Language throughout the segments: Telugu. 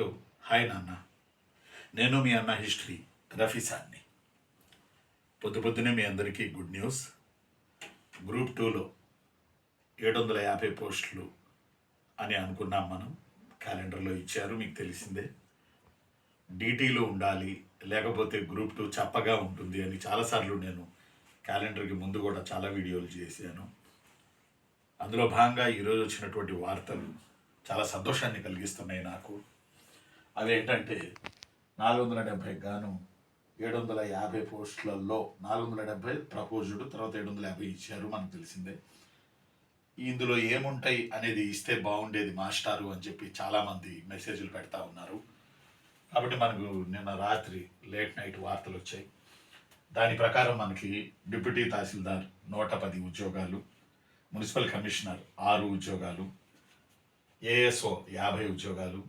హలో, హాయ్ నాన్న. నేను మీ అన్న హిస్టరీ రఫీసాన్ని. పొద్దునే మీ అందరికీ గుడ్ న్యూస్. గ్రూప్ 2లో 750 పోస్టులు అని అనుకున్నాం మనం. క్యాలెండర్లో ఇచ్చారు, మీకు తెలిసిందే. డీటీలో ఉండాలి, లేకపోతే గ్రూప్ 2 చప్పగా ఉంటుంది అని చాలాసార్లు నేను క్యాలెండర్కి ముందు కూడా చాలా వీడియోలు చేశాను. అందులో భాగంగా ఈరోజు వచ్చినటువంటి వార్తలు చాలా సంతోషాన్ని కలిగిస్తున్నాయి నాకు. అవి ఏంటంటే 470 గాను 750 పోస్టులలో 470 ప్రపోజ్డ్, తర్వాత 750 ఇచ్చారు, మనకు తెలిసిందే. ఇందులో ఏముంటాయి అనేది ఇస్తే బాగుండేది మాస్టారు అని చెప్పి చాలామంది మెసేజ్లు పెడతా ఉన్నారు. కాబట్టి మనకు నిన్న రాత్రి లేట్ నైట్ వార్తలు వచ్చాయి. దాని ప్రకారం మనకి డిప్యూటీ తహసీల్దార్ 110 ఉద్యోగాలు, మున్సిపల్ కమిషనర్ 6 ఉద్యోగాలు, ఏఎస్ఓ 50 ఉద్యోగాలు,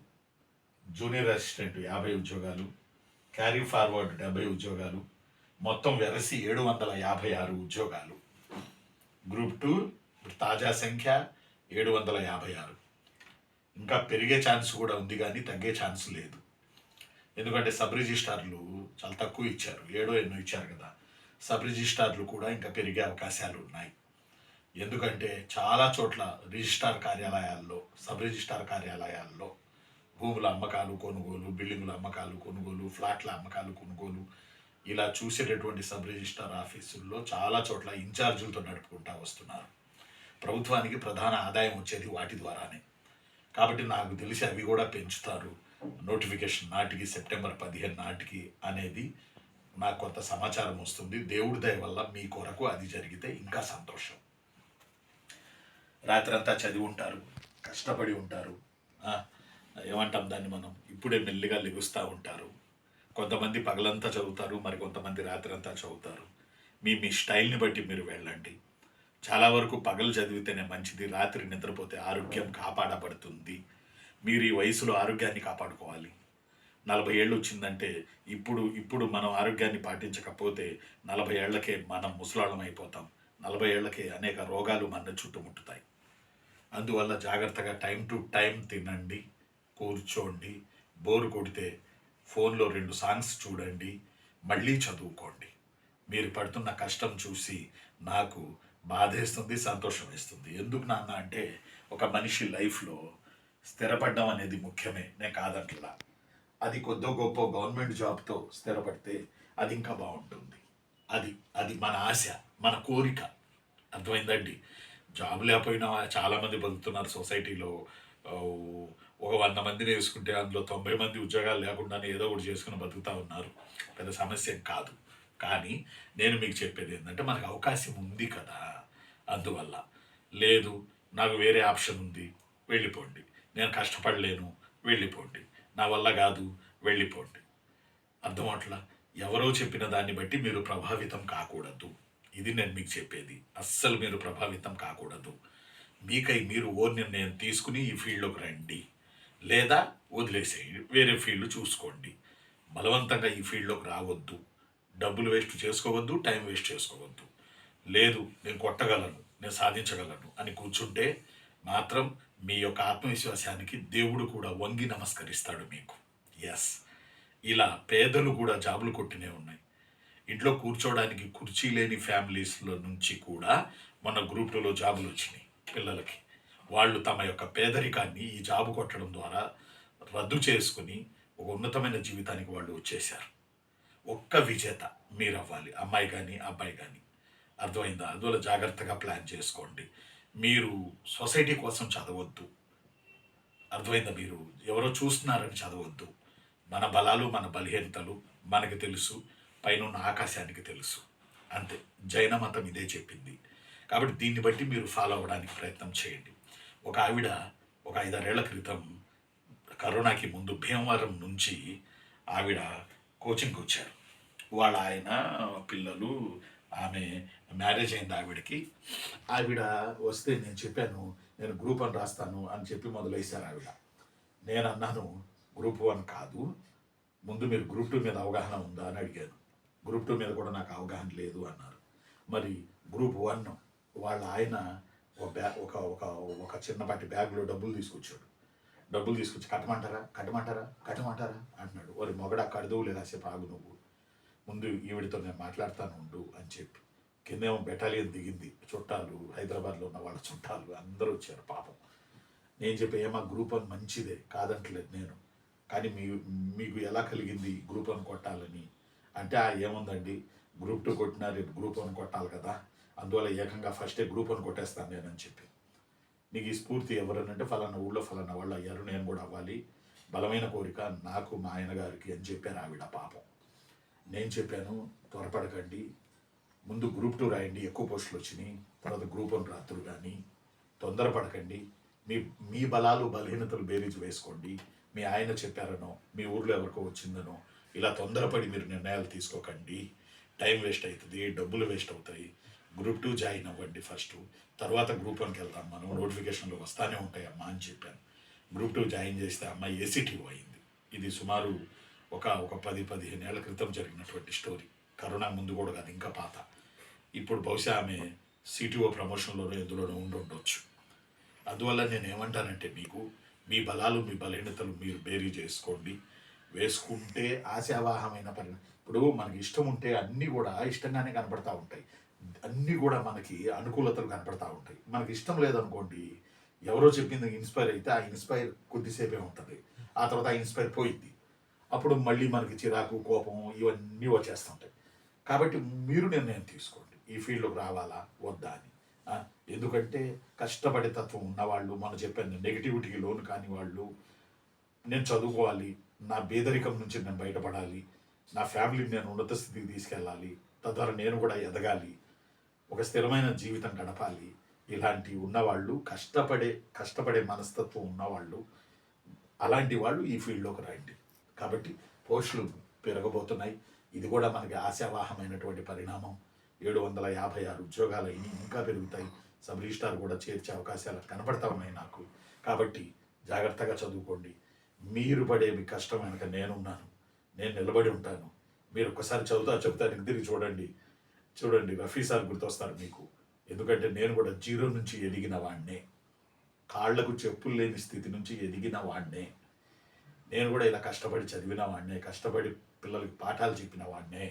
జూనియర్ అసిస్టెంట్ 50 ఉద్యోగాలు, క్యారీ ఫార్వర్డ్ 70 ఉద్యోగాలు, మొత్తం వెరసి 756 ఉద్యోగాలు. గ్రూప్ 2 తాజా సంఖ్య 756. ఇంకా పెరిగే ఛాన్స్ కూడా ఉంది, కానీ తగ్గే ఛాన్స్ లేదు. ఎందుకంటే సబ్ రిజిస్టార్లు చాలా తక్కువ ఇచ్చారు, 7 ఎన్నో ఇచ్చారు కదా. సబ్ రిజిస్టార్లు కూడా ఇంకా పెరిగే అవకాశాలు ఉన్నాయి. ఎందుకంటే చాలా చోట్ల రిజిస్టార్ కార్యాలయాల్లో, సబ్ రిజిస్టార్ కార్యాలయాల్లో భూముల అమ్మకాలు కొనుగోలు, బిల్డింగుల అమ్మకాలు కొనుగోలు, ఫ్లాట్ల అమ్మకాలు కొనుగోలు, ఇలా చూసేటటువంటి సబ్ రిజిస్టార్ ఆఫీసుల్లో చాలా చోట్ల ఇన్ఛార్జీలతో నడుపుకుంటూ వస్తున్నారు. ప్రభుత్వానికి ప్రధాన ఆదాయం వచ్చేది వాటి ద్వారానే. కాబట్టి నాకు తెలిసి అవి కూడా పెంచుతారు నోటిఫికేషన్ నాటికి, సెప్టెంబర్ 15 నాటికి అనేది నాకు కొంత సమాచారం వస్తుంది. దేవుడి దయ వల్ల మీ కొరకు అది జరిగితే ఇంకా సంతోషం. రాత్రంతా చదివి ఉంటారు, కష్టపడి ఉంటారు, ఏమంటాం దాన్ని మనం, ఇప్పుడే మెల్లిగా లెగుస్తూ ఉంటారు. కొంతమంది పగలంతా చదువుతారు, మరి కొంతమంది రాత్రి అంతా చదువుతారు. మీ స్టైల్ని బట్టి మీరు వెళ్ళండి. చాలా వరకు పగలు చదివితేనే మంచిది, రాత్రి నిద్రపోతే ఆరోగ్యం కాపాడబడుతుంది. మీరు ఈ వయసులో ఆరోగ్యాన్ని కాపాడుకోవాలి. 40 ఏళ్ళు వచ్చిందంటే ఇప్పుడు మనం ఆరోగ్యాన్ని పాటించకపోతే 40 ఏళ్లకే మనం ముసలాళ్ళం అయిపోతాం. 40 ఏళ్లకే అనేక రోగాలు మన చుట్టుముట్టుతాయి. అందువల్ల జాగ్రత్తగా టైం టు టైం తినండి, కూర్చోండి, బోరు కొడితే ఫోన్లో 2 సాంగ్స్ చూడండి, మళ్ళీ చదువుకోండి. మీరు పడుతున్న కష్టం చూసి నాకు బాధేస్తుంది, సంతోషం వేస్తుంది. ఎందుకు నాన్న అంటే, ఒక మనిషి లైఫ్లో స్థిరపడడం అనేది ముఖ్యమే, నేను కాదంటలా. అది కొద్దో గొప్ప గవర్నమెంట్ జాబ్తో స్థిరపడితే అది ఇంకా బాగుంటుంది. అది మన ఆశ, మన కోరిక. అర్థమైందండి. జాబ్ లేకపోయినా చాలామంది బతుకుతున్నారు సొసైటీలో. ఒక 100 మందిని వేసుకుంటే అందులో 90 మంది ఉద్యోగాలు లేకుండానే ఏదో ఒకటి చేసుకుని బతుకుతూ ఉన్నారు. పెద్ద సమస్య కాదు. కానీ నేను మీకు చెప్పేది ఏంటంటే, మనకు అవకాశం ఉంది కదా. అందువల్ల లేదు, నాకు వేరే ఆప్షన్ ఉంది, వెళ్ళిపోండి. నేను కష్టపడలేను, వెళ్ళిపోండి. నా వల్ల కాదు, వెళ్ళిపోండి. అర్థమవట్లా? ఎవరో చెప్పిన దాన్ని బట్టి మీరు ప్రభావితం కాకూడదు. ఇది నేను మీకు చెప్పేది. అస్సలు మీరు ప్రభావితం కాకూడదు. మీకై మీరు ఓ నిర్ణయం తీసుకుని ఈ ఫీల్డ్లోకి రండి, లేదా వదిలేసేయండి, వేరే ఫీల్డ్ చూసుకోండి. బలవంతంగా ఈ ఫీల్డ్లోకి రావద్దు. డబ్బులు వేస్ట్ చేసుకోవద్దు, టైం వేస్ట్ చేసుకోవద్దు. లేదు, నేను కొట్టగలను, నేను సాధించగలను అని కూర్చుంటే మాత్రం మీ యొక్క ఆత్మవిశ్వాసానికి దేవుడు కూడా వంగి నమస్కరిస్తాడు మీకు. ఎస్, ఇలా పేదలు కూడా జాబులు కొట్టినే ఉన్నాయి. ఇంట్లో కూర్చోవడానికి కుర్చీ లేని ఫ్యామిలీస్లో నుంచి కూడా మన గ్రూప్ 2లో జాబులు వచ్చినాయి పిల్లలకి. వాళ్ళు తమ యొక్క పేదరికాన్ని ఈ జాబు కొట్టడం ద్వారా రద్దు చేసుకుని ఒక ఉన్నతమైన జీవితానికి వాళ్ళు వచ్చేసారు. ఒక్క విజేత మీరు అవ్వాలి, అమ్మాయి కానీ అబ్బాయి కానీ. అర్థమైందా? అందువల్ల జాగ్రత్తగా ప్లాన్ చేసుకోండి. మీరు సొసైటీ కోసం చదవద్దు. అర్థమైందా? మీరు ఎవరో చూస్తున్నారని చదవద్దు. మన బలాలు, మన బలహీనతలు మనకు తెలుసు, పైన ఆకాశానికి తెలుసు. అంతే. జైన మతం ఇదే చెప్పింది. కాబట్టి దీన్ని బట్టి మీరు ఫాలో అవ్వడానికి ప్రయత్నం చేయండి. ఒక ఆవిడ ఒక 5-6 ఏళ్ల క్రితం, కరోనాకి ముందు, భీమవరం నుంచి ఆవిడ కోచింగ్కి వచ్చారు. వాళ్ళ ఆయన, పిల్లలు, ఆమె మ్యారేజ్ అయింది ఆవిడకి. ఆవిడ వస్తే నేను చెప్పాను, నేను గ్రూప్ 1 రాస్తాను అని చెప్పి మొదలైశారు ఆవిడ. నేను అన్నాను, గ్రూప్ 1 కాదు, ముందు మీరు గ్రూప్ 2 మీద అవగాహన ఉందా అని అడిగాను. గ్రూప్ 2 మీద కూడా నాకు అవగాహన లేదు అన్నారు. మరి గ్రూప్ 1 వాళ్ళ ఆయన ఒక చిన్నపాటి బ్యాగ్లో డబ్బులు తీసుకొచ్చాడు. డబ్బులు తీసుకొచ్చి కట్టమంటారా అంటున్నాడు. వారి మొగడా కడదువులే కాసేపు ఆగు నువ్వు, ముందు ఈవిడితో నేను మాట్లాడతాను ఉండు అని చెప్పి కిందేమో బెటాలియన్ దిగింది. చుట్టాలు, హైదరాబాద్లో ఉన్న వాళ్ళ చుట్టాలు అందరూ వచ్చారు పాపం. నేను చెప్పే ఏమా గ్రూప్ వన్ మంచిదే కాదంటలేదు నేను, కానీ మీకు ఎలా కలిగింది గ్రూప్ వన్ కొట్టాలని అంటే ఏముందండి గ్రూప్ 2 కొట్టినా రేపు గ్రూప్ 1 కొట్టాలి కదా, అందువల్ల ఏకంగా ఫస్టే గ్రూప్ 1 కొట్టేస్తాను నేనని చెప్పి. నీకు ఈ స్ఫూర్తి ఎవరనంటే ఫలానా ఊళ్ళో ఫలానా వాళ్ళు అయ్యారు, నేను కూడా అవ్వాలి, బలమైన కోరిక నాకు మా ఆయన గారికి అని చెప్పారు ఆవిడ పాపం. నేను చెప్పాను త్వరపడకండి, ముందు గ్రూప్ 2 రాయండి, ఎక్కువ పోస్టులు వచ్చినాయి, తర్వాత గ్రూప్ 1 రాత్రులు, కానీ తొందరపడకండి, మీ బలాలు బలహీనతలు బేరీజు వేసుకోండి. మీ ఆయన చెప్పారనో మీ ఊర్లో ఎవరికో వచ్చిందనో ఇలా తొందరపడి మీరు నిర్ణయాలు తీసుకోకండి, టైం వేస్ట్ అవుతుంది, డబ్బులు వేస్ట్ అవుతాయి. గ్రూప్ 2 జాయిన్ అవ్వండి ఫస్ట్, తర్వాత గ్రూప్ 1కి వెళ్తాం మనం, నోటిఫికేషన్లు వస్తూనే ఉంటాయి అమ్మా అని చెప్పాను. గ్రూప్ 2 జాయిన్ చేస్తే అమ్మాయి ఏసీటీఓ అయింది. ఇది సుమారు ఒక 10-15 ఏళ్ల క్రితం జరిగినటువంటి స్టోరీ, కరోనా ముందు కూడా కాదు, ఇంకా పాత. ఇప్పుడు బహుశా ఆమె సిటీఓ ప్రమోషన్లోనూ ఎందులోనూ ఉండొచ్చు. అందువల్ల నేను ఏమంటానంటే మీకు మీ బలాలు మీ బలహీనతలు మీరు బేరీ చేసుకోండి, వేసుకుంటే ఆశావాహమైన ఇప్పుడు మనకి ఇష్టం ఉంటే అన్నీ కూడా ఇష్టంగానే కనపడతా ఉంటాయి, అన్నీ కూడా మనకి అనుకూలతలు కనపడతా ఉంటాయి. మనకి ఇష్టం లేదనుకోండి, ఎవరో చెప్పింది ఇన్స్పైర్ అయితే ఆ ఇన్స్పైర్ కొద్దిసేపే ఉంటుంది, ఆ తర్వాత ఆ ఇన్స్పైర్ పోయింది, అప్పుడు మళ్ళీ మనకి చిరాకు కోపం ఇవన్నీ వచ్చేస్తుంటాయి. కాబట్టి మీరు నిర్ణయం తీసుకోండి ఈ ఫీల్డ్లోకి రావాలా వద్దా అని. ఎందుకంటే కష్టపడే తత్వం ఉన్నవాళ్ళు, మనం చెప్పాను నెగిటివిటీకి లోను కాని వాళ్ళు, నేను చదువుకోవాలి, నా పేదరికం నుంచి నేను బయటపడాలి, నా ఫ్యామిలీని నేను ఉన్నత స్థితికి తీసుకెళ్ళాలి, తద్వారా నేను కూడా ఎదగాలి, ఒక స్థిరమైన జీవితం గడపాలి, ఇలాంటి ఉన్నవాళ్ళు, కష్టపడే మనస్తత్వం ఉన్నవాళ్ళు, అలాంటి వాళ్ళు ఈ ఫీల్డ్లోకి రండి. కాబట్టి పోస్టులు పెరగబోతున్నాయి, ఇది కూడా మనకి ఆశావాహమైనటువంటి పరిణామం. 756 ఉద్యోగాలు అయినా ఇంకా పెరుగుతాయి, సబ్ రిజిస్టార్ కూడా చేర్చే అవకాశాలు కనపడతా ఉన్నాయి నాకు. కాబట్టి జాగ్రత్తగా చదువుకోండి, మీరు పడే మీ కష్టం వెనక నేనున్నాను, నేను నిలబడి ఉంటాను. మీరు ఒక్కసారి చెబుతానికి తిరిగి చూడండి రఫీ సార్ గుర్తొస్తారు మీకు, ఎందుకంటే నేను కూడా జీరో నుంచి ఎదిగిన వాడినే, కాళ్లకు చెప్పులు లేని స్థితి నుంచి ఎదిగిన వాడినే, నేను కూడా ఇలా కష్టపడి చదివిన వాడినే, కష్టపడి పిల్లలకి పాఠాలు చెప్పిన వాడినే.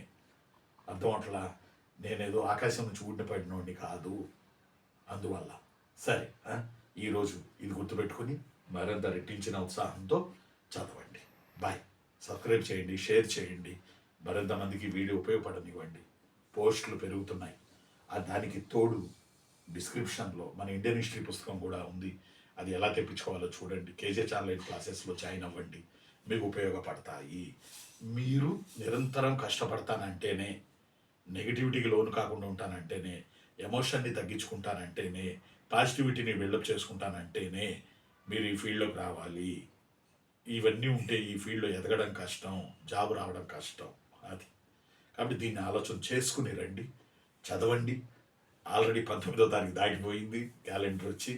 అర్థం అట్లా నేనేదో ఆకాశం నుంచి ఊడిపడినోడిని కాదు. అందువల్ల సరే, ఈరోజు ఇది గుర్తుపెట్టుకుని మరింత రెట్టించిన ఉత్సాహంతో చదవండి. బాయ్. సబ్స్క్రైబ్ చేయండి, షేర్ చేయండి, మరింత మందికి వీడియో ఉపయోగపడనివ్వండి. పోస్టులు పెరుగుతున్నాయి, దానికి తోడు డిస్క్రిప్షన్లో మన ఇండియన్ హిస్టరీ పుస్తకం కూడా ఉంది, అది ఎలా తెప్పించుకోవాలో చూడండి. కేజే ఆన్లైన్ క్లాసెస్లో జాయిన్ అవ్వండి, మీకు ఉపయోగపడతాయి. మీరు నిరంతరం కష్టపడతానంటేనే, నెగిటివిటీకి లోను కాకుండా ఉంటానంటేనే, ఎమోషన్ని తగ్గించుకుంటానంటేనే, పాజిటివిటీని బిల్డప్ చేసుకుంటానంటేనే మీరు ఈ ఫీల్డ్లోకి రావాలి. ఇవన్నీ ఉంటే ఈ ఫీల్డ్లో ఎదగడం కష్టం, జాబ్ రావడం కష్టం. అది కాబట్టి దీన్ని ఆలోచన చేసుకుని రండి, చదవండి. ఆల్రెడీ 19వ తారీఖు దాటిపోయింది, క్యాలెండర్ వచ్చి.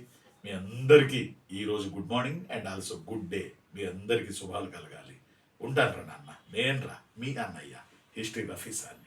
మీ అందరికీ ఈరోజు good morning and also good day. మీ అందరికీ శుభాలు కలగాలి. ఉంటాను రా నాన్న, నేను రా మీ అన్నయ్య హిస్టరీ రఫీ సార్.